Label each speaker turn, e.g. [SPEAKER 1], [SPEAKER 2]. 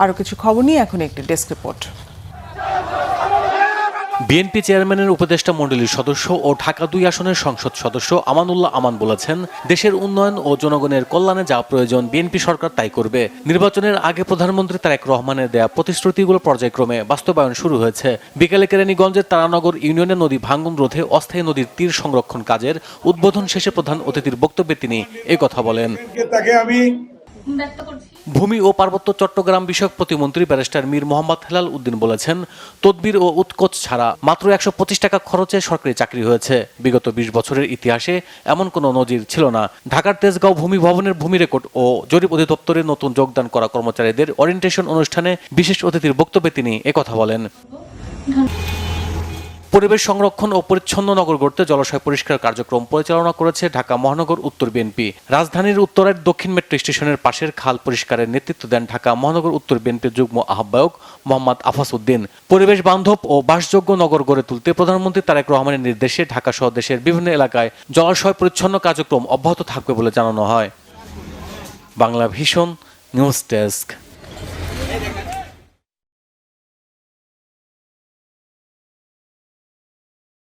[SPEAKER 1] আরও কিছু খবর নিয়ে এখন একটি ডেস্ক রিপোর্ট।
[SPEAKER 2] বিএনপি চেয়ারম্যানের উপদেষ্টা মণ্ডলীর সদস্য ও ঢাকা ২ আসনের সংসদ সদস্য আমানুল্লাহ আমান বলেছেন, দেশের উন্নয়ন ও জনগণের কল্যাণে যা প্রয়োজন বিএনপি সরকার তাই করবে। নির্বাচনের আগে প্রধানমন্ত্রী তারেক রহমানের দেয়া প্রতিশ্রুতিগুলো পর্যায়ক্রমে বাস্তবায়ন শুরু হয়েছে। বিকেলে কেরানীগঞ্জের তারানগর ইউনিয়নে নদী ভাঙন রোধে অস্থায়ী নদীর তীর সংরক্ষণ কাজের উদ্বোধন শেষে প্রধান অতিথির বক্তব্যে তিনি কথা বলেন। ভূমি ও পার্বত্য চট্টগ্রাম বিষয়ক প্রতিমন্ত্রী ব্যারিস্টার মীর মোহাম্মদ হেলাল উদ্দিন বলেছেন, তদবির ও উৎকোচ ছাড়া মাত্র ১২৫ টাকা খরচে সরকারি চাকরি হয়েছে। বিগত ২০ বছরের ইতিহাসে এমন কোনো নজির ছিল না। ঢাকার তেজগাঁও ভূমি ভবনের ভূমি রেকর্ড ও জরিপ অধিদপ্তরে নতুন যোগদান করা কর্মচারীদের ওরিয়েন্টেশন অনুষ্ঠানে বিশেষ অতিথির বক্তব্যে তিনি একথা বলেন। পরিবেশ সংরক্ষণ ও পরিচ্ছন্ন নগর গড়তে জলাশয় পরিষ্কার কার্যক্রম পরিচালনা করেছে ঢাকা মহানগর উত্তর বিএনপি। রাজধানীর উত্তরের দক্ষিণ মেট্রো স্টেশনের পাশের খাল পরিষ্কারের নেতৃত্ব দেন ঢাকা মহানগর উত্তর বিএনপির যুগ্ম আহ্বায়ক মোহাম্মদ আফাস উদ্দিন। পরিবেশ বান্ধব ও বাসযোগ্য নগর গড়ে তুলতে প্রধানমন্ত্রী তারেক রহমানের নির্দেশে ঢাকা সহ দেশের বিভিন্ন এলাকায় জলাশয় পরিচ্ছন্ন কার্যক্রম অব্যাহত থাকবে বলে জানানো হয়। Bangla vision news desk.